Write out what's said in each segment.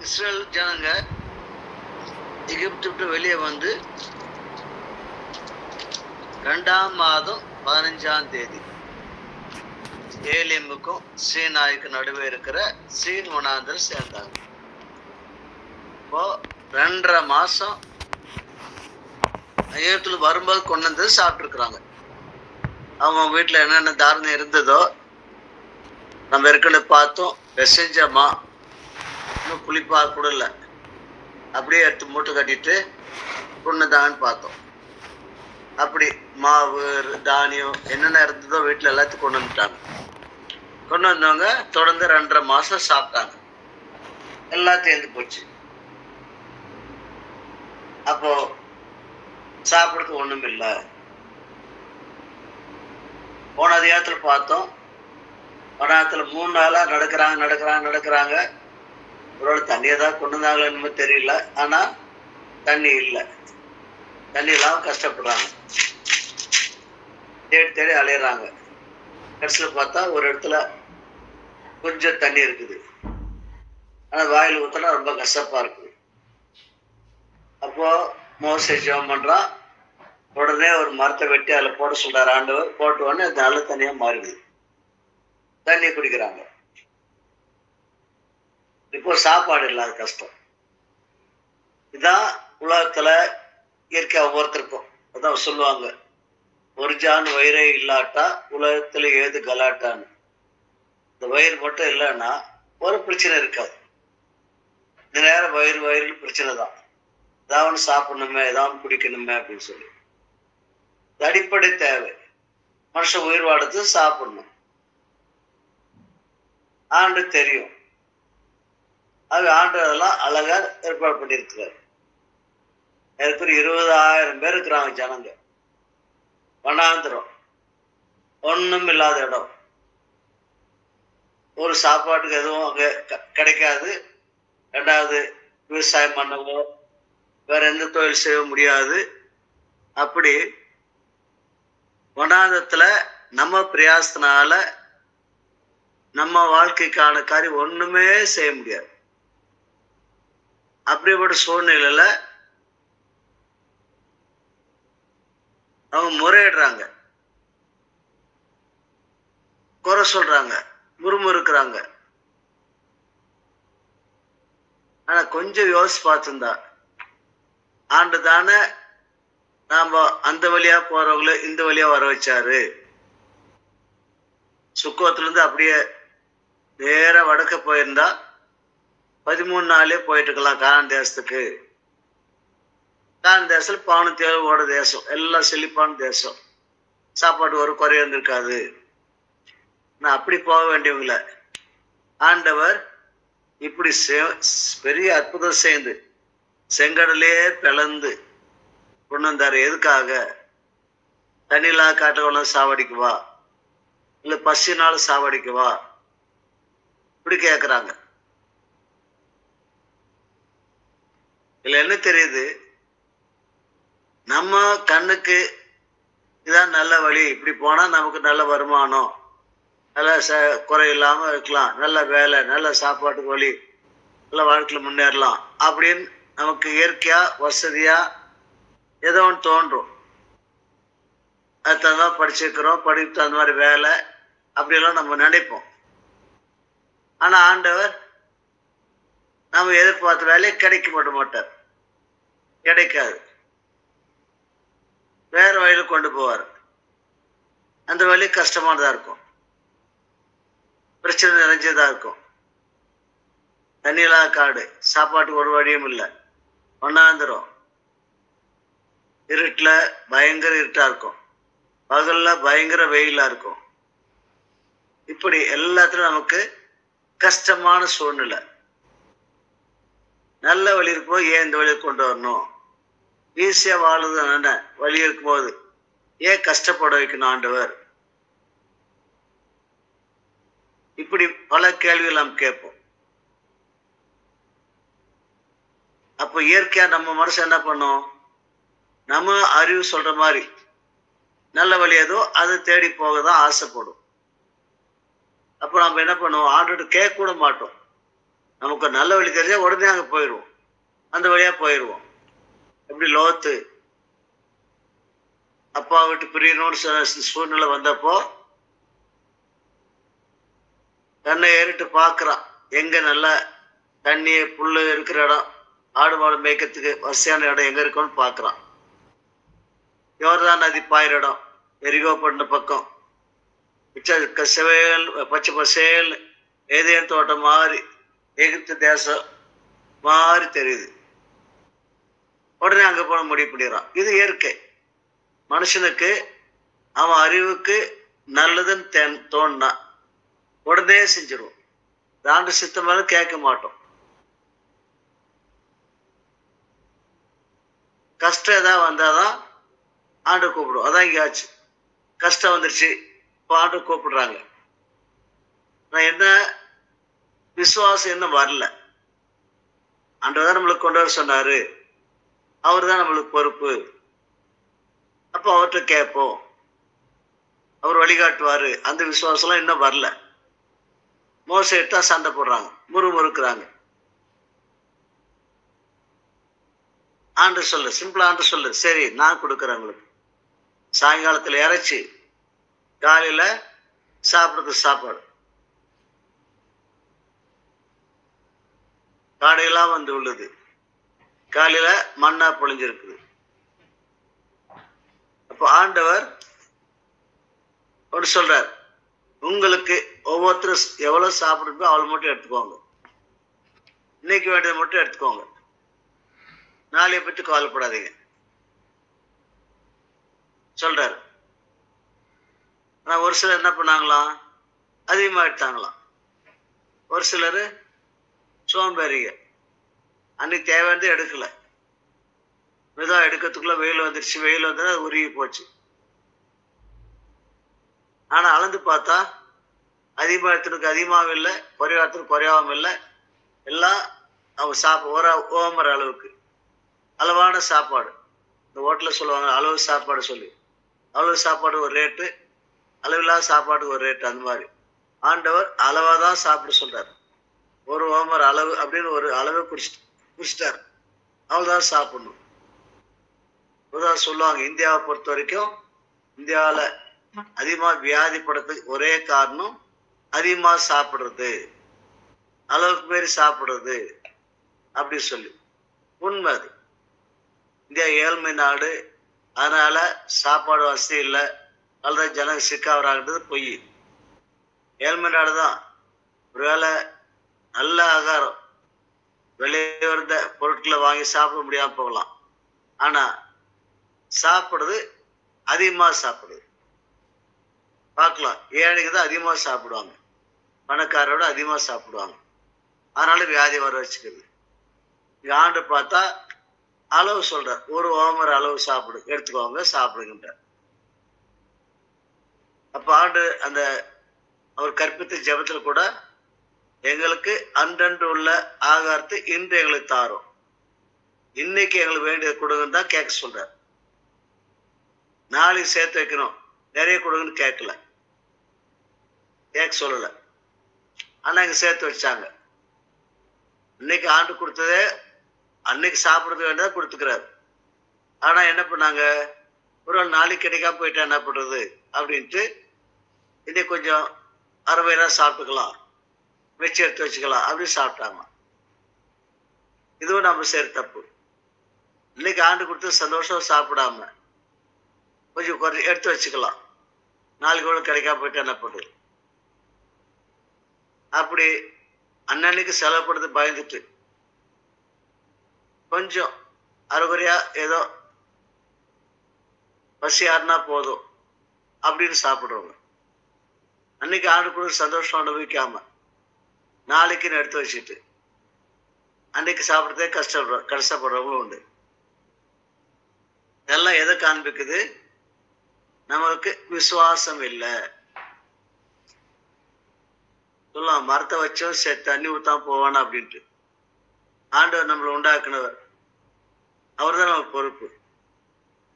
Israel ஜனங்க எகிப்து விட்டு வெளியே வந்து 2ஆம் மாதம் 15ஆம் தேதி ஏலிமுக்கும் சீனாய்க்கும் நடுவே இருக்கிற சீன் வனாந்தரம் சேர்ந்தாங்க. இப்போ 2.5 மாசம் எகிப்துல வரும்போது கொண்டு வந்து சாப்பிட்டுருக்குறாங்க. அவங்க வீட்டில் என்னென்ன தாரணம் இருந்ததோ நம்ம ஏற்கனவே பார்த்தோம். பெசஞ்சமா இன்னும் புளிப்பா கூட இல்லை, அப்படியே எடுத்து மூட்டை கட்டிட்டு கொண்டுதாங்கன்னு பார்த்தோம். அப்படி மாவு தானியம் என்னென்ன இருந்ததோ வீட்டில் எல்லாத்தையும் கொண்டு வந்துட்டாங்க. கொண்டு வந்தவங்க தொடர்ந்து 2.5 மாசம் சாப்பிட்டாங்க. எல்லாம் தேர்ந்து போச்சு. அப்போ சாப்பிட்றதுக்கு ஒண்ணும் இல்லை. போன அதிகாரத்துல பார்த்தோம். வனாத்துல 3 நாளா நடக்கிறாங்க. ஒரு தண்ணியை தான் கொண்டு வந்தாங்களோ என்னமோ தெரியல. ஆனா தண்ணி இல்லை. தண்ணி இல்லாம கஷ்டப்படுறாங்க. தேடி அலையிறாங்க. கடைசியில் பார்த்தா ஒரு இடத்துல கொஞ்சம் தண்ணி இருக்குது. ஆனா வாயில் ஊத்தினா ரொம்ப கசப்பா இருக்குது. அப்போ மோசே ஜெபம் பண்றான். உடனே ஒரு மரத்தை வெட்டி அதில் போட சொல்றாரு ஆண்டவர். போட்ட உடனே அது நல்ல தண்ணியா மாறிடுது. தண்ணி குடிக்கிறாங்க. இப்போ சாப்பாடு இல்லாத கஷ்டம். இதான் உலகத்துல இயற்கை ஒவ்வொருத்தருக்கும் அதான் சொல்லுவாங்க, ஒரு ஜான் வயிறே இல்லாட்டா உலகத்துல ஏது கலாட்டான்னு. இந்த வயிறு மட்டும் இல்லைன்னா ஒரு பிரச்சனை இருக்காது. இந்த நேரம் வயிறு பிரச்சனை தான். ஏதாவது சாப்பிடணுமே, ஏதாவது குடிக்கணுமே அப்படின்னு சொல்லி. அடிப்படை தேவை. மனுஷன் உயிர் வாடுறது சாப்பிடணும். ஆண்டு தெரியும். அது ஆண்டு அதெல்லாம் அழகா ஏற்பாடு பண்ணியிருக்கிறார். எனக்கு 20,000 பேர் இருக்கிறாங்க ஜனங்க. வனாந்திரம், ஒண்ணும் இல்லாத இடம். ஒரு சாப்பாட்டுக்கு எதுவும் அங்க கிடைக்காது. 2வது விவசாயம் பண்ணவோ வேற எந்த தொழில் செய்ய முடியாது. அப்படி வனாந்தரத்துல நம்ம பிரயாசத்தினால நம்ம வாழ்க்கைக்கான காரியம் ஒண்ணுமே செய்ய முடியாது. அப்படிப்பட்ட சூழ்நிலையில அவங்க முறையிடுறாங்க, குறை சொல்றாங்க, முறுமுறுக்கிறாங்க. ஆனா கொஞ்சம் யோசிச்சு பார்த்துருந்தா ஆண்டு தானே நாம அந்த வழியா போறவங்கள இந்த வழியா வர வச்சாரு. சுக்கோத்துல இருந்து அப்படியே நேர வடக்க போயிருந்தா 13 நாளே போயிட்டு இருக்கலாம் கானான் தேசத்துக்கு. கானான் தேசத்துல பாவம் தேவையோட தேசம், எல்லாம் செழிப்பான தேசம். சாப்பாடு ஒரு குறை இருந்திருக்காது. நான் அப்படி போக வேண்டியவங்கள ஆண்டவர் இப்படி பெரிய அற்புதம் செய்து செங்கடலே பிளந்து கொண்டு வந்தாரு. எதுக்காக? தண்ணிலா காட்டவெல்லாம் சாவடிக்குவா, இல்ல பசினாலும் சாவடிக்குவா? இப்படி கேட்குறாங்க. இதுல என்ன தெரியுது? நம்ம கண்ணுக்கு இதான் நல்ல வழி, இப்படி போனா நமக்கு நல்ல வருமானம், நல்ல குறை இல்லாம இருக்கலாம், நல்ல வேலை, நல்ல சாப்பாட்டுக்கு வழி, நல்ல வாழ்க்கையில முன்னேறலாம் அப்படின்னு நமக்கு இயற்கையா வசதியா ஏதோ ஒன்று தோன்றும். அது தகுந்த படிச்சிருக்கிறோம், படிப்பு அந்த மாதிரி வேலை அப்படியெல்லாம் நம்ம நினைப்போம். ஆனா ஆண்டவர் நம்ம எதிர்பார்த்த வேலையை கிடைக்க மாட்டார். கிடைக்காது. வேற வழியில கொண்டு போவார். அந்த வழி கஷ்டமானதா இருக்கும், பிரச்சனை நிறைஞ்சதா இருக்கும். தண்ணியில்லா காடு, சாப்பாட்டுக்கு ஒரு வழியும் இல்லை, வனாந்திரம், இருட்டுல பயங்கர இருட்டா இருக்கும், பகல்ல பயங்கர வெயிலா இருக்கும். இப்படி எல்லாத்துலயும் நமக்கு கஷ்டமான சூழ்நிலை. நல்ல வழி இருக்கும்போது ஏன் இந்த வழியை கொண்டு வரணும்? ஈஸியா வாழுது என்ன வழி இருக்கும்போது ஏன் கஷ்டப்பட வைக்கணும் ஆண்டவர்? இப்படி பல கேள்விகள் நாம் கேட்போம். அப்போ இயற்கையா நம்ம மனசு என்ன பண்ணும்? நம்ம அறிவு சொல்ற மாதிரி நல்ல வழி ஏதோ அதை தேடி போக தான் ஆசைப்படும். அப்போ நம்ம என்ன பண்ணுவோம்? ஆண்டவர்கிட்ட கேட்க கூட மாட்டோம். நமக்கு நல்ல வழி தெரிஞ்சா உடனே அங்கே போயிடுவோம், அந்த வழியா போயிடுவோம். எப்படி லோத்து அப்பா விட்டு பிரியணும்னு சூழ்நிலை வந்தப்போ கண்ணை ஏறிட்டு பார்க்குறான், எங்க நல்ல தண்ணி புல்லு இருக்கிற இடம், ஆடு மாடு மேய்க்கிறதுக்கு வசதியான இடம் எங்க இருக்குன்னு பார்க்குறான். யோர்தான் நதி பாயிற இடம், எரிகோ பண்ண பக்கம் செவேல் பச்சை பசேல் ஏதேன் தோட்டம் மாதிரி எகிப்து தேசம் மாதிரி தெரியுது. உடனே அங்க போன முடிவு பண்ணிடுறான். இது இயற்கை. மனுஷனுக்கு அவன் அறிவுக்கு நல்லதுன்னு தோணுனா உடனே செஞ்சிருவோம். ஆண்டு சித்தமாக கேட்க மாட்டோம். கஷ்டம் ஏதாவது வந்தாதான் ஆண்டு கூப்பிடுவோம். அதான் இங்கே ஆச்சு. கஷ்டம் வந்துருச்சு, இப்போ ஆண்டு கூப்பிடுறாங்க. நான் என்ன விசுவாசம் இன்னும் வரல. ஆண்டவர் தான் நம்மளுக்கு கொண்டு வர சொன்னாரு, அவர் தான் நம்மளுக்கு பொறுப்பு. அப்போ அவர்கிட்ட கேட்போம், அவர் வழிகாட்டுவாரு. அந்த விசுவாசம்லாம் இன்னும் வரல. மோசையிட்டா சண்டை போடுறாங்க, முறுமுறுக்கிறாங்க. ஆண்டு சொல்லு, சிம்பிளா ஆண்டு சொல்லு. சரி, நான் கொடுக்குறேன் உங்களுக்கு. சாயங்காலத்தில் இறைச்சி, காலையில சாப்பிட்றது சாப்பாடு. காடையெல்லாம் வந்து உள்ளது, காலையில மண்ணா பொழிஞ்சிருக்குது. அப்போ ஆண்டவர் ஒன்று சொல்றார், உங்களுக்கு ஒவ்வொருத்தரும் எவ்வளவு சாப்பிடுறதோ அவ்வளவு மட்டும் எடுத்துக்கோங்க. இன்னைக்கு வேண்டியதை மட்டும் எடுத்துக்கோங்க, நாளைய பற்றி கவலைப்படாதீங்க சொல்றாரு. ஆனா ஒரு சிலர் என்ன பண்ணாங்களாம், அதிகமா எடுத்தாங்களாம். ஒரு சிலர் சோம்பேறிங்க, அன்னைக்கு தேவையானது எடுக்கல. மெதுவா எடுக்கிறதுக்குள்ள வெயில் வந்துருச்சு, வெயில் வந்து அது உருகி போச்சு. ஆனா அளந்து பார்த்தா அதிகமா எடுத்துருக்கு அதிகமாகவும் இல்லை, குறைவாத்துக்கு குறையாவும் இல்லை. எல்லாம் அவங்க ஓமர அளவுக்கு அளவான சாப்பாடு. இந்த ஹோட்டலில் சொல்லுவாங்க அளவு சாப்பாடு சொல்லி, அளவு சாப்பாடு ஒரு ரேட்டு, அளவில்லாத சாப்பாடுக்கு ஒரு ரேட்டு. அந்த மாதிரி ஆண்டவர் அளவாக தான் சாப்பிட சொல்றாரு. ஒரு ஓமர் அளவு அப்படின்னு ஒரு அளவு குடிச்சிட்டாரு, அவ்வளோதான் சாப்பிடணும். இப்போதான் சொல்லுவாங்க, இந்தியாவை பொறுத்த வரைக்கும் இந்தியாவில் அதிகமாக வியாதிப்படுறதுக்கு ஒரே காரணம் அதிகமாக சாப்பிட்றது, அளவுக்கு மீறி சாப்பிட்றது அப்படி சொல்லி. உண்மை அது. இந்தியா ஏழ்மை நாடு, அதனால சாப்பாடு வசதி இல்லை, அதுதான் ஜனங்க சிக்காவராகிறது பொய். ஏழ்மை நாடு தான். ஒருவேளை நல்ல ஆகாரம், வெளியே வந்த பொருட்களை வாங்கி சாப்பிட முடியாம போகலாம், ஆனா சாப்பிடுறது அதிகமாக சாப்பிடுது. பார்க்கலாம், ஏழைக்கு தான் அதிகமாக சாப்பிடுவாங்க, பணக்காரோட அதிகமாக சாப்பிடுவாங்க. அதனால வியாதி வர வச்சுக்கிறது. ஆண்டு பார்த்தா அளவு சொல்ற, ஒரு ஓமர் அளவு சாப்பிடு எடுத்துக்கோங்க சாப்பிடுகின்ற. அப்ப ஆண்டு அந்த அவர் கற்பித்த ஜெபத்துல கூட எங்களுக்கு அன்றன்று உள்ள ஆகாரத்தை இன்று எங்களுக்கு தாரும், இன்னைக்கு எங்களுக்கு வேண்டியது கொடுங்கன்னு தான் கேட்க சொல்றார். நாளைக்கு சேர்த்து வைக்கணும், நிறைய கொடுங்கன்னு கேட்கல, கேட்க சொல்லல. ஆனா இங்க சேர்த்து வச்சாங்க. இன்னைக்கு ஆண்டு கொடுத்ததே அன்னைக்கு சாப்பிடுறது வேண்டியதா கொடுத்துக்கிறாரு. ஆனா என்ன பண்ணாங்க, ஒரு நாளைக்கு கிடைக்காம போயிட்டா என்ன பண்றது அப்படின்ட்டு இன்னைக்கு கொஞ்சம் 60 சாப்பிட்டுக்கலாம், வச்சு எடுத்து வச்சுக்கலாம் அப்படின்னு சாப்பிட்டாங்க. இதுவும் நம்ம சரி தப்பு. இன்னைக்கு ஆண்டு கொடுத்து சந்தோஷம் சாப்பிடாம கொஞ்சம் எடுத்து வச்சுக்கலாம், நாளைக்கு கூட கிடைக்காம போயிட்டா என்ன பண்றது. அப்படி அன்னன்னைக்கு செலவுப்படுறது பயந்துட்டு கொஞ்சம் அரைகுறையா ஏதோ பசி ஆறுனா போதும் அப்படின்னு சாப்பிடுறவங்க, அன்னைக்கு ஆண்டு கூட சந்தோஷம் அனுபவிக்காம நாளைக்குன்னு எடுத்து வச்சுட்டு அன்னைக்கு சாப்பிட்றதே கஷ்டப்படுறவங்களும் உண்டு. இதெல்லாம் எதை காண்பிக்குது, நமக்கு விசுவாசம் இல்லை. சொல்லலாம், மரத்தை வச்சோம் சரி தண்ணி ஊத்தாம போவானா அப்படின்ட்டு. ஆண்டவர் நம்மளை உண்டாக்குனவர், அவர் தான் நமக்கு பொறுப்பு.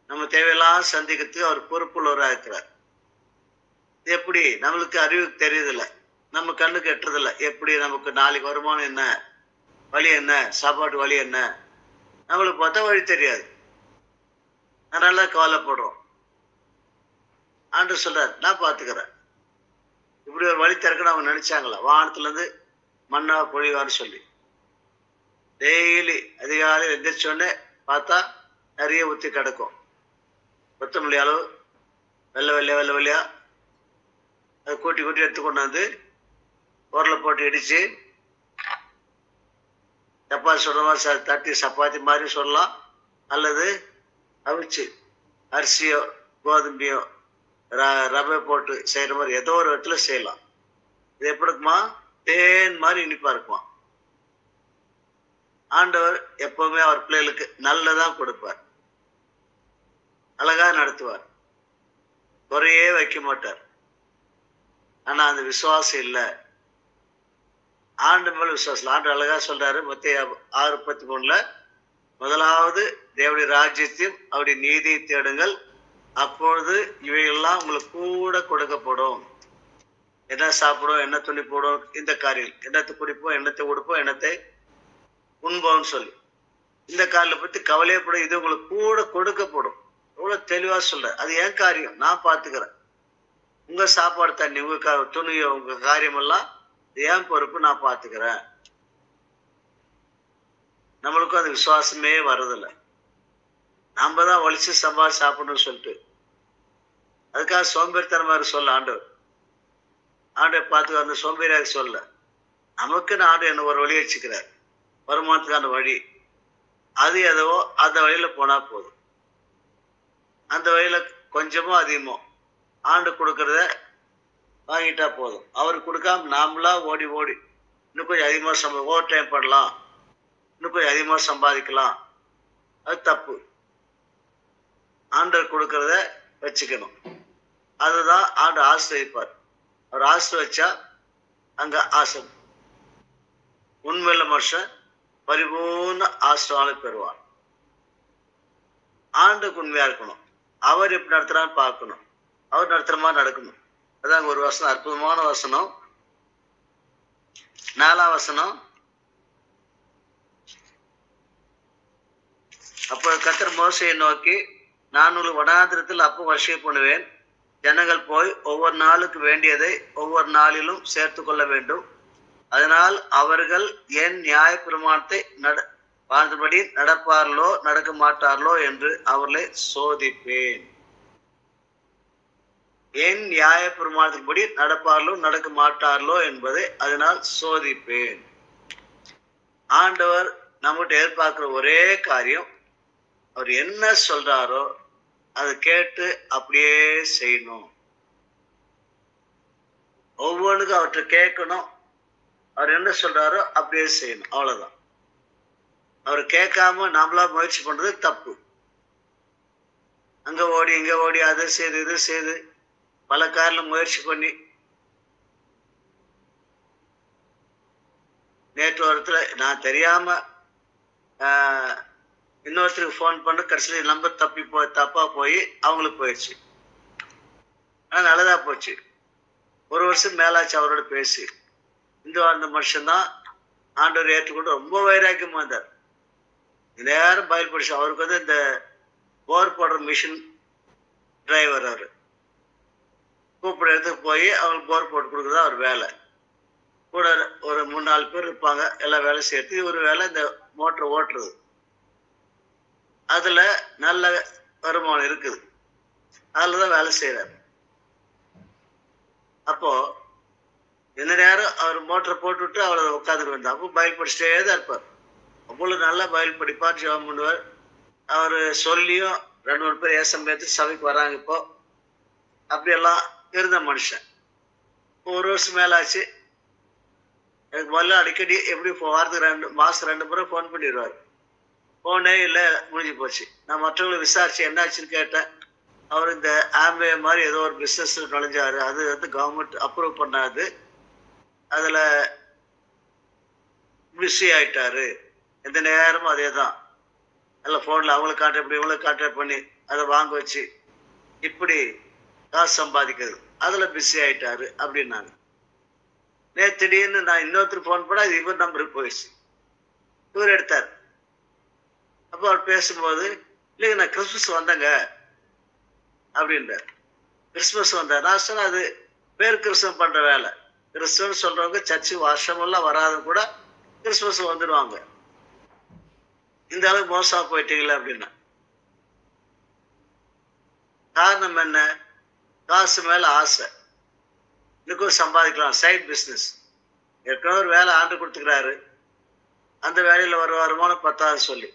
நம்ம தேவையெல்லாம் சந்திக்கிறதுக்கு அவர் பொறுப்புள்ளவராக இருக்கிறார். எப்படி நம்மளுக்கு அறிவுக்கு தெரியுதில்ல, நம்ம கண்ணுக்கு எட்டுறதில்ல. எப்படி நமக்கு நாளைக்கு வருமானம் என்ன, வழி என்ன, சாப்பாட்டு வழி என்ன, நம்மளுக்கு பார்த்தா வழி தெரியாது. அதனால கவலைப்படுறோம். ஆண்டவர் சொல்றார், நான் பார்த்துக்கிறேன். இப்படி ஒரு வழி திறக்கணும் அவங்க நினைச்சாங்களா? வானத்துல இருந்து மண்ணா பொழிவான்னு சொல்லி டெய்லி அதிகாலை எந்திரிச்சோடனே பார்த்தா நிறைய ஊற்றி கிடக்கும். கொத்தமல்லி அளவு வெள்ளை வெள்ளையா அதை கூட்டி கூட்டி எடுத்து கொண்டு வந்து உரலை போட்டு இடிச்சு சப்பாத்தி சுடுற மாதிரி தட்டி சப்பாத்தி மாதிரி சொல்லலாம், அல்லது அவிச்சு அரிசியோ கோதுமையோ ரவை போட்டு செய்யற மாதிரி ஏதோ ஒரு இடத்துல செய்யலாம். இது எப்படி இருக்குமா? தேன் மாதிரி இனிப்பா இருக்குமா. ஆண்டவர் எப்பவுமே அவர் பிள்ளைகளுக்கு நல்லதான் கொடுப்பார், அழகா நடத்துவார், குறையே வைக்க மாட்டார். ஆனா அந்த விசுவாசம் இல்லை, ஆண்டு மேல விசுவாசம். ஆண்டு அழகா சொல்றாரு மத்தேயு 6:13, முதலாவது தேவனுடைய ராஜ்யத்தையும் அவருடைய நீதியை தேடுங்கள், அப்பொழுது இவையெல்லாம் உங்களுக்கு கூட கொடுக்கப்படும். என்ன சாப்பிடும், என்ன துணி போடும், இந்த காரியம் என்னத்தை குடிப்போம், என்னத்தை உடுப்போம், என்னத்தை உண்போம்னு சொல்லி இந்த காரியம் பத்தி கவலையப்படும், இது உங்களுக்கு கூட கொடுக்கப்படும். எவ்வளவு தெளிவா சொல்ற. அது என் காரியம், நான் பார்த்துக்கிறேன். உங்க சாப்பாடு தண்ணி, உங்க துணியோ, உங்க காரியம் எல்லாம் என் பொறுப்பு, நான் பார்த்துக்கிறேன். நம்மளுக்கும் அது விசுவாசமே வர்றதில்லை. நாம தான் வலிச்சு சம்பாதி சாப்பிடணும்னு சொல்லிட்டு அதுக்காக சோம்பேறித்தனமாக சொல்ல ஆண்டை பார்த்து அந்த சோம்பேறியாக சொல்ல, நமக்குன்னு ஆண்டு என்ன ஒரு வழி வச்சுக்கிறார், வருமானத்துக்கான வழி. அது எதவோ அந்த வழியில போனா போதும். அந்த வழியில கொஞ்சமோ அதிகமோ ஆண்டு கொடுக்கறத வாங்கிட்டா போதும். அவருக்கு கொடுக்காம நாமளா ஓடி இன்னும் கொஞ்சம் அதிகமாக ஓவர் டைம் பண்ணலாம், இன்னும் கொஞ்சம் அதிகமாக சம்பாதிக்கலாம், அது தப்பு. ஆண்டவர் கொடுக்கறத வச்சுக்கணும். அதுதான் ஆண்டு ஆசிரியப்பார். அவர் ஆசிர்வச்சா அங்க ஆசை உண்மையில மனுஷன் பரிபூர்ண ஆசிர்வாதம் பெறுவான். ஆண்டுக்கு உண்மையா இருக்கணும். அவர் எப்படி நடத்துறான்னு பார்க்கணும், அவர் நடத்துற மாதிரி நடக்கணும். அதான் ஒரு வசனம், அற்புதமான வசனம், 4ஆம் வசனம். அப்போ கர்த்தர் மோசேயை நோக்கி, நான் உங்களுக்கு வனாந்திரத்தில் அப்போ வருஷை பண்ணுவேன், ஜனங்கள் போய் ஒவ்வொரு நாளுக்கு வேண்டியதை ஒவ்வொரு நாளிலும் சேர்த்து கொள்ள வேண்டும். அதனால் அவர்கள் என் நியாய பிரமாணத்தை வாழ்ந்தபடி நடப்பார்களோ நடக்க மாட்டார்களோ என்று அவர்களை சோதிப்பேன். என் நியாய பிரமாணத்தின்படி நடப்பார்களோ நடக்க மாட்டார்களோ என்பதை அதனால் சோதிப்பேன். ஆண்டவர் நம்மகிட்ட எதிர்பார்க்கிற ஒரே காரியம், அவர் என்ன சொல்றாரோ அதை கேட்டு அப்படியே செய்யணும். ஒவ்வொன்றுக்கும் அவர்கிட்ட கேட்கணும், அவர் என்ன சொல்றாரோ அப்படியே செய்யணும், அவ்வளவுதான். அவர் கேட்காம நாமளா முயற்சி பண்றது தப்பு. அங்க ஓடி இங்க ஓடி அதை செய்து இது செய்து பல காரில் முயற்சி பண்ணி, நேற்று வாரத்துல நான் தெரியாம இன்னொருத்தருக்கு ஃபோன் பண்ண, கடைசியில் நம்பர் தப்பா போய் அவங்களுக்கு போயிடுச்சு. ஆனா நல்லதா போச்சு. ஒரு வருஷம் மேலாச்சு அவரோட பேசி. இந்த வாழ்ந்த மனுஷன்தான் ஆண்டவர் ஏற்றுக்கொண்டு ரொம்ப வைராக்கியமா இருந்தார். நேரம் பயில் படிச்சு. அவருக்கு வந்து இந்த போர் போடுற மிஷின் டிரைவர். அவரு கூப்பிட இடத்துக்கு போய் அவங்களுக்கு போர் போட்டு கொடுக்குறதா அவர் வேலை. கூட ஒரு 3-4 பேர் இருப்பாங்க, எல்லா வேலை சேர்த்து ஒரு வேலை இந்த மோட்டர் ஓட்டுறது. அதுல நல்ல வருமானம் இருக்குது, அதுலதான் வேலை செய்யறாரு. அப்போ இந்த நேரம் அவர் மோட்டரை போட்டுவிட்டு அவரை உட்காந்துட்டு வந்தார். அப்போ பயில் படிச்சுட்டே தான் இருப்பார். அவ்வளவு நல்லா பயில் படிப்பார், ஜெபம் பண்ணுவார். அவர் சொல்லியும் 2-3 பேர் ஏசம்பேத்து சபைக்கு வராங்க. இப்போ அப்படியெல்லாம் இருந்த மனுஷன். ஒரு வருஷம் மேலாச்சு. எனக்கு முதல்ல அடிக்கடி எப்படி வாரத்துக்கு மாசம் 2 முறை ஃபோன் பண்ணிடுவார். ஃபோனே இல்லை, முடிஞ்சு போச்சு. நான் மற்றவங்களை விசாரிச்சு என்னாச்சுன்னு கேட்டேன். அவர் இந்த ஆம்பே மாதிரி ஏதோ ஒரு பிஸ்னஸ் நுழைஞ்சாரு, அது வந்து கவர்மெண்ட் அப்ரூவ் பண்ணாது, அதுல பிஸி ஆயிட்டாரு. எந்த நேரமும் அதே தான், அதில் ஃபோனில் அவங்களுக்கு கான்டாக்ட் பண்ணி இவங்களுக்கு கான்டாக்ட் பண்ணி அதை வாங்க வச்சு இப்படி காசு சம்பாதிக்கிறது, அதில் பிஸி ஆயிட்டாரு அப்படின்னாங்க. திடீர்னு நான் இன்னொருத்தர் ஃபோன் பண்ணால் அது இவர் நம்பருக்கு போயிடுச்சு. இவர் எடுத்தார். அப்போ அவர் பேசும்போது, இல்லைங்க நான் கிறிஸ்துமஸ் வந்தேங்க அப்படின்றார். கிறிஸ்துமஸ் வந்தார். நான் சொன்னேன், அது பேர் கிறிஸ்தவம் பண்ற வேலை. கிறிஸ்துவன்னு சொல்றவங்க சர்ச்சு வருஷமெல்லாம் வராத கூட கிறிஸ்துமஸ் வந்துடுவாங்க. இந்த அளவுக்கு மோசமா போயிட்டீங்களா அப்படின்னா. காரணம் என்ன? காசு மேல ஆசை. இதுக்கும் சம்பாதிக்கலாம், சைட் பிசினஸ். ஏற்கனவே ஒரு வேலை ஆண்டு கொடுத்துக்கிறாரு, அந்த வேலையில ஒரு வருமானம் 10,000 சொல்லி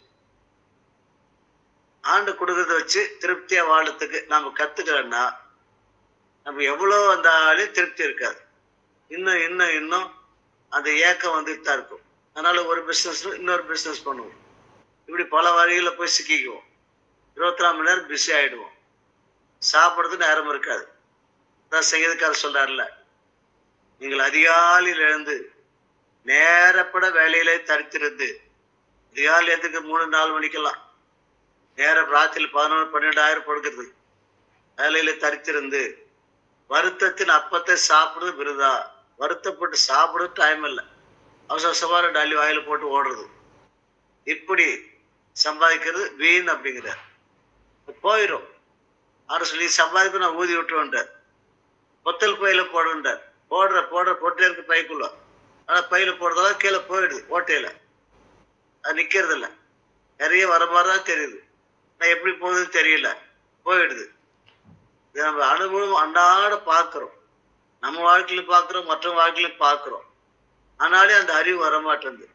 ஆண்டு கொடுக்கறத வச்சு திருப்தியா வாழறதுக்கு நம்ம கத்துக்கிறோம்னா நம்ம எவ்வளவு வந்தாலும் திருப்தி இருக்காது. இன்னும் இன்னும் இன்னும் அந்த ஏக்கம் வந்துட்டு தான் இருக்கும். அதனால ஒரு பிசினஸ் இன்னொரு பிசினஸ் பண்ணுவோம். இப்படி பல வழிகளை போய் சிக்கிக்குவோம். 24 மணி நேரம் பிஸி ஆயிடுவோம். சாப்பிட்றதுக்கு நேரம் இருக்காது. அதான் சங்கீதக்காரர் சொல்றாருல்ல, நீங்கள் அதிகாலையில் எழுந்து நேரப்பட வேலையிலே தரித்திருந்து, அதிகாலை எதுக்கு 3-4 மணிக்கெல்லாம் நேரம் ராத்திரி 11-12 படுக்கிறது, வேலையில தரித்திருந்து வருத்தத்தின் அப்பத்தை சாப்பிடுறது விருதா. வருத்தப்பட்டு சாப்பிட டைம் இல்லை, அவசர டல்லி வாயில போட்டு ஓடுறது, இப்படி சம்பாதிக்கிறது வீண் அப்படிங்கிற போயிடும். ஆறு சொல்லி சம்பாதிப்பு நான் ஊதி விட்டுருவேன்டார். பொத்தல் பையில போடுன்றார். போடுற போட்டே இருக்கு பைக்குள்ள. ஆனா பையில போடுறதெல்லாம் கீழே போயிடுது ஓட்டையில. அது நிக்கிறது இல்லை. நிறைய வர மாதிரிதான் தெரியுது. நான் எப்படி போகுதுன்னு தெரியல, போயிடுது. இதை நம்ம அனுபவம் அன்றாட பார்க்கிறோம். நம்ம வாழ்க்கையில பார்க்கிறோம், மற்ற வாழ்க்கையிலும் பார்க்கிறோம். ஆனாலே அந்த அறிவு வரமாட்டேங்குது.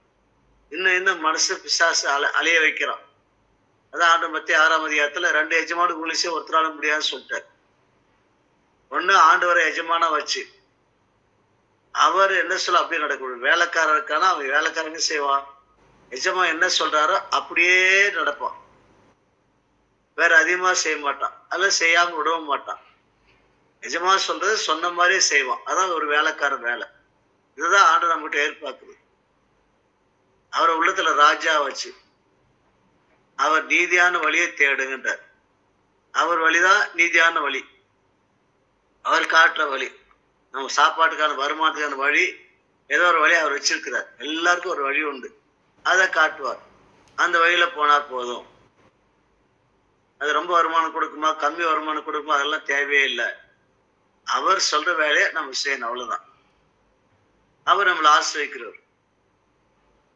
இன்னும் மனசு பிசாசு அலைய வைக்கிறான். அதான் ஆண்டு மத்திய 6ஆம் அதிகாரத்துல 2 எஜமான குளிசே ஒருத்தரால முடியாதுன்னு சொல்லிட்டார். ஒண்ணு ஆண்டவரை எஜமானா வச்சு அவர் என்ன சொல்ல அப்படியே நடக்கணும். வேலைக்காரன் இருக்கானா அவன் வேலைக்காரங்க செய்வான். எஜமா என்ன சொல்றாரோ அப்படியே நடப்பான். வேற அதிகமா செய்ய மாட்டான், அல்ல செய்யாம விடவும் மாட்டான். எஜமா சொல்றது சொன்ன மாதிரியே செய்வான். அதான் ஒரு வேலைக்காரன் வேலை. இதுதான் ஆண்டு நம்மகிட்ட எதிர்பார்க்குது. அவரை உள்ளத்துல ராஜா வச்சு அவர் நீதியான வழியை தேடுகின்றார். அவர் வழிதான் நீதியான வழி. அவர் காட்டுற வழி, நம்ம சாப்பாட்டுக்கான வருமானத்துக்கான வழி, ஏதோ ஒரு வழி அவர் வச்சிருக்கிறார். எல்லாருக்கும் ஒரு வழி உண்டு, அதை காட்டுவார். அந்த வழியில போனா போதும். அது ரொம்ப வருமானம் கொடுக்குமா, கம்மி வருமானம் கொடுக்குமா, அதெல்லாம் தேவையே இல்லை. அவர் சொல்ற வேலையை நம்ம செய்யணும், அவ்வளவுதான். அவர் நம்மளை ஆசிரியக்கிறவர்.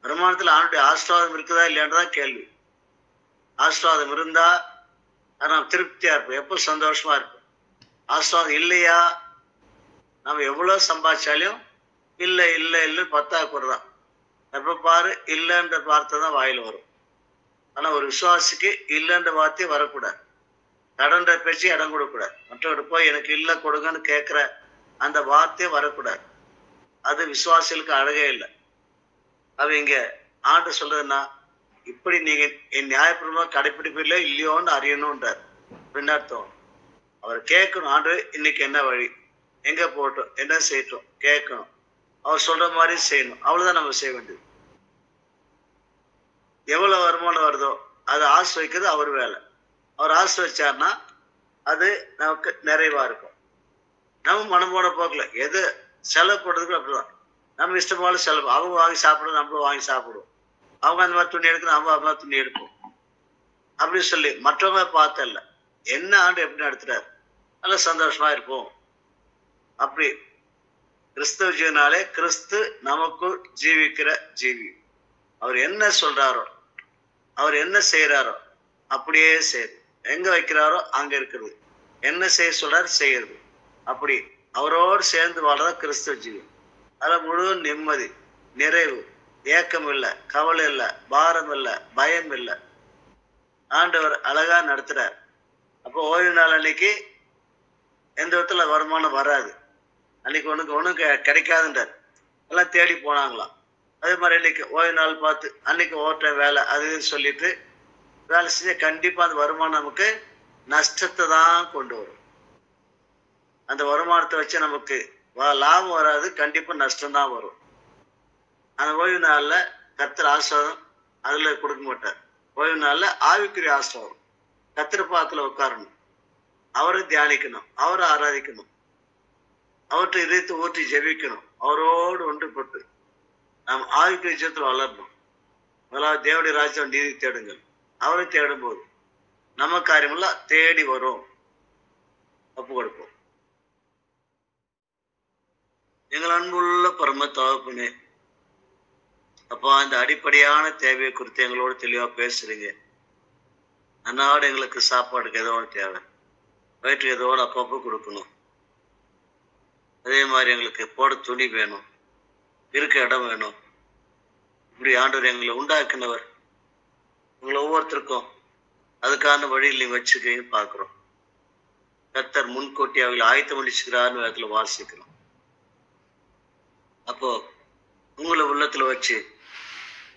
வருமானத்துல அவனுடைய ஆசீர்வாதம் இருக்குதா இல்லையான்றதான் கேள்வி. ஆசீர்வாதம் இருந்தா நம்ம திருப்தியா இருப்போம், எப்போ சந்தோஷமா இருப்போம். ஆசீர்வாதம் இல்லையா, நம்ம எவ்வளவு சம்பாதிச்சாலும் இல்லை இல்லை இல்லை பத்தாக்குறதான். எப்ப பாரு இல்லைன்ற வார்த்தை தான் வாயில வரும். ஆனா ஒரு விசுவாசிக்கு இல்லைன்ற வார்த்தையே வரக்கூடாது. கடன்ற பேச்சு இடம் கொடுக்கூடாது. மற்றவர்கிட்ட போய் எனக்கு இல்லை கொடுங்கன்னு கேட்கிற அந்த வார்த்தையே வரக்கூடாது. அது விசுவாசிகளுக்கு அழகே இல்லை. அவ இங்க ஆண்டு சொல்றதுன்னா, இப்படி நீங்க என் நியாயப்பிரமா கடைப்பிடிப்பில்லை இல்லையோன்னு அறியணும்ன்றார். பின்னர்த்தம் அவர் கேட்கணும், ஆண்டு இன்னைக்கு என்ன வழி, எங்க போட்டோம், என்ன செய்யட்டும் கேட்கணும். அவர் சொல்ற மாதிரி செய்யணும். அவ்வளவுதான் நம்ம செய்ய வேண்டியது. எவ்வளவு வருமானம் வருதோ அதை ஆசிர்வதிக்கிறது அவர் வேலை. அவர் ஆசிர்வதிச்சார்னா அது நமக்கு நிறைவா இருக்கும். நம்ம மனம் போன போக்கல எது செலவு போடுறதுக்கு அப்படிதான். நம்ம இஷ்டமான செலவு. அவங்க வாங்கி சாப்பிடுவோம், நம்மளும் வாங்கி சாப்பிடுவோம். அவங்க அந்த மாதிரி துணி எடுக்கணும், நம்ம அந்த மாதிரி துணி எடுப்போம். அப்படின்னு சொல்லி மற்றவங்க பார்த்தல என்ன ஆண்டு எப்படி நடத்துறாரு, நல்ல சந்தோஷமா இருப்போம். அப்படி கிறிஸ்தவ ஜீவனாலே கிறிஸ்து நமக்குள் ஜீவிக்கிற ஜீவி. அவர் என்ன சொல்றாரோ, அவர் என்ன செய்யறாரோ அப்படியே செய்யுது. எங்க வைக்கிறாரோ அங்க இருக்கிறது. என்ன செய்ய சொல்றாரு செய்யறது. அப்படி அவரோடு சேர்ந்து வாழ்றதா கிறிஸ்தவ ஜீவன். அதுல முழு நிம்மதி, நிறைவு, ஏக்கம் இல்லை, கவலை இல்லை, பாரம் இல்லை, பயம் இல்லை. ஆண்டவர் அழகா நடத்துறார். அப்போ ஓய்வு நாள் அன்னைக்கு எந்த விதத்துல வருமானம் வராது. அன்னைக்கு ஒண்ணும் கிடைக்காதுன்றார். எல்லாம் தேடி போனாங்களாம். அதே மாதிரி இன்னைக்கு ஓய்வு நாள் பார்த்து அன்னைக்கு ஓட்ட வேலை அதுன்னு சொல்லிட்டு வேலை செஞ்ச கண்டிப்பா அந்த வருமானம் நமக்கு நஷ்டத்தை தான் கொண்டு வரும். அந்த வருமானத்தை வச்சு நமக்கு லாபம் வராது, கண்டிப்பா நஷ்டம்தான் வரும். அந்த ஓய்வு நாள்ல கர்த்தர் ஆசீர்வாதம் அதுல கொடுக்க மாட்டார். ஓய்வு நாள்ல ஆவிக்குரிய ஆசீர்வாதம். கர்த்தர் பாத்துல உட்காரணும், அவரை தியானிக்கணும், அவரை ஆராதிக்கணும், அவற்றை இதயத்தை ஊற்றி ஜெபிக்கணும், அவரோடு ஒன்றுபட்டு நாம் ஆவிக்குரிய ஜீவத்தில் வளரணும். முதலாவது தேவனுடைய ராஜ்யம் நீதி தேடுங்கள். அவரை தேடும் போது நம்ம காரியமெல்லாம் தேடி வரும். ஒப்பு கொடுப்போம். எங்கள் அன்புள்ள பரம தகப்பனே, அப்பா, இந்த அடிப்படையான தேவையை குறித்து எங்களோட தெளிவா பேசுறீங்க. அன்னாடு எங்களுக்கு சாப்பாடுக்கு ஏதோ ஒன்று தேவை, வயிற்றுக்கு ஏதோ ஒன்று அப்பப்போ கொடுக்கணும். அதே மாதிரி எங்களுக்கு போட துணி வேணும், இருக்க இடம் வேணும். இப்படி ஆண்டவர் எங்களை உண்டாக்கினவர். உங்களை ஒவ்வொருத்தருக்கும் அதுக்கான வழியில் நீங்க வச்சுக்கிறீங்க பார்க்குறோம். கர்த்தர் முன்கூட்டி அவங்களை ஆயத்தம் பண்ணிச்சுக்கிறாருன்னு அதுல வாசிக்கிறோம். அப்போ உங்களை உள்ளத்துல வச்சு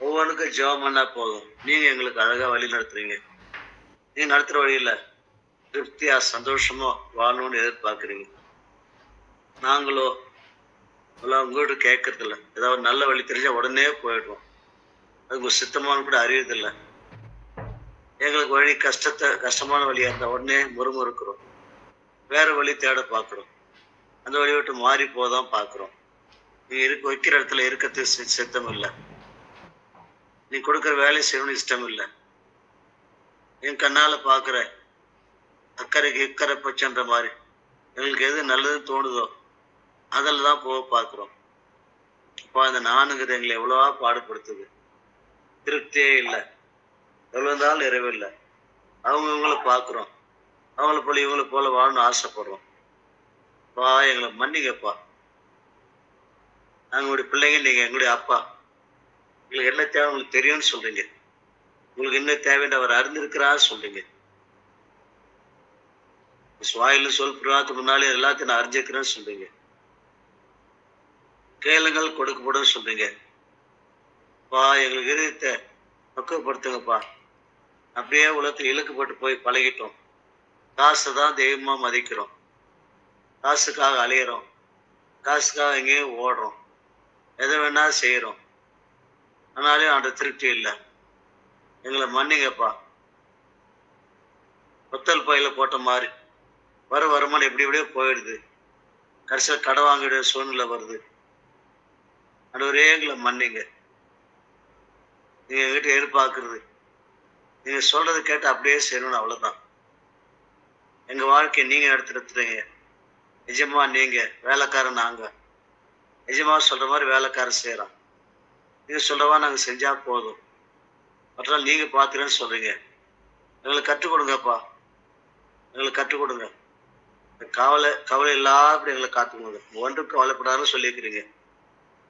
ஒவ்வொன்றுக்கும் ஜெபம் பண்ணா போதும். நீங்க எங்களுக்கு அழகா வழி நடத்துறீங்க. நீங்க நடத்துற வழியில திருப்தியா சந்தோஷமா வாழணும்னு எதிர்பார்க்குறீங்க. நாங்களோ உங்கள்கிட்ட கேட்கறதில்ல. ஏதாவது நல்ல வழி தெரிஞ்சா உடனே போயிடுவோம். அதுக்கு சித்தமான கூட அறியறதில்லை. எங்களுக்கு வழி கஷ்டமான வழியா இருந்தா உடனே முறுமுறுக்கிறோம். வேற வழி தேட பார்க்குறோம். அந்த வழி விட்டு மாறி போதான் பார்க்குறோம். நீ வைக்கிற இடத்துல இருக்கிறது சித்தம் இல்லை. நீ கொடுக்குற வேலை செய்யணும்னு இஷ்டம் இல்லை. என் கண்ணால பார்க்குற அக்கறைக்கு இக்கரை பச்சைன்ற மாதிரி எங்களுக்கு எது நல்லதுன்னு தோணுதோ அதில் தான் போக பார்க்குறோம். அப்போ அந்த நானுங்கிறது எங்களை எவ்வளவா பாடுபடுத்துது. திருப்தியே இல்லை. எவ்வளோ இருந்தாலும் நிறைவில்லை. இவங்களை பார்க்குறோம். அவங்கள போல இவங்களை போல வாழணும்னு ஆசைப்படுறோம். பா, எங்களை மன்னிங்கப்பா. நாங்களுடைய பிள்ளைங்க, நீங்க எங்களுடைய அப்பா. உங்களுக்கு என்ன தேவை உங்களுக்கு தெரியும்னு சொல்றீங்க. உங்களுக்கு என்ன தேவைன்னு அவர் அறிந்திருக்கிறாரு சொல்றீங்க. வாயில சொல் புறாக்கு முன்னாலே எல்லாத்தையும் நான் அறிஞ்சிருக்கிறேன்னு சொல்றீங்க. கேளுங்கள் கொடுக்கப்படும் சொல்றீங்க. பா, எங்களுக்கு இருதயத்தை பக்குவப்படுத்துங்கப்பா. அப்படியே உலகத்தில் இழுக்கப்பட்டு போய் பழகிட்டோம். காசை தான் தெய்வமா மதிக்கிறோம். காசுக்காக அலையிறோம். காசுக்காக எங்கேயும் ஓடுறோம். எதை வேணா செய்யறோம். ஆனாலும் அந்த திருப்தி இல்லை. எங்களை மன்னிங்கப்பா. ஒத்தல் பையில போட்ட மாதிரி வருமானம் எப்படி எப்படியோ போயிடுது. கடைசியில் கடை வாங்கிட சூழ்நிலை வருது. ஒரே எங்களை மன்னிங்க. நீங்க எங்கிட்ட எதிர்பார்க்கறது நீங்க சொல்றது கேட்டு அப்படியே செய்யணும்னு அவ்வளவுதான். எங்க வாழ்க்கையை நீங்க எடுத்துருங்க. நிஜமா நீங்க வேலைக்காரன், நாங்க நிஜமா சொல்ற மாதிரி வேலைக்காரன் செய்யறோம். நீங்க சொல்றவா நாங்க செஞ்சா போதும். மற்ற நீங்க பாத்துறேன்னு சொல்றீங்க. எங்களுக்கு கற்றுக் கொடுங்கப்பா. எங்களுக்கு கற்றுக் கொடுங்க. கவலை இல்லாத எங்களை காத்துக்கோங்க. ஒன்றுக்கு கவலைப்படாதுன்னு சொல்லியிருக்கிறீங்க.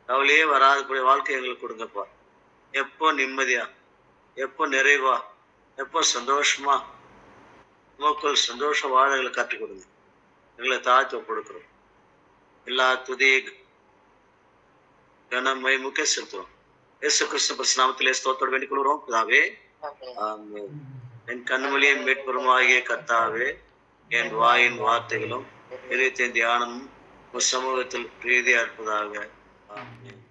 கவலையே வராதக்கூடிய வாழ்க்கை எங்களுக்கு கொடுங்கப்பா. எப்போ நிம்மதியா, எப்போ நிறைவா, எப்போ சந்தோஷமா உமக்குள் சந்தோஷம் வாழ எங்களை கற்றுக் கொடுங்க. எங்களை தாழ்த்தி கொடுக்குறோம். எல்லா துதி கனமை முக்கிய செலுத்துறோம். இயேசு கிறிஸ்து பரிசுநாமத்திலே ஸ்தோத்திரம் வேண்டிக் கொள்கிறோம் பிதாவே. ஆமென். என் கண்மொழியை மீட்பெருமாகிய கர்த்தாவே, என் வாயின் வார்த்தைகளும் இதயத்தின் தியானமும் சமூகத்தில் பிரீதியா இருப்பதாக. ஆமென்.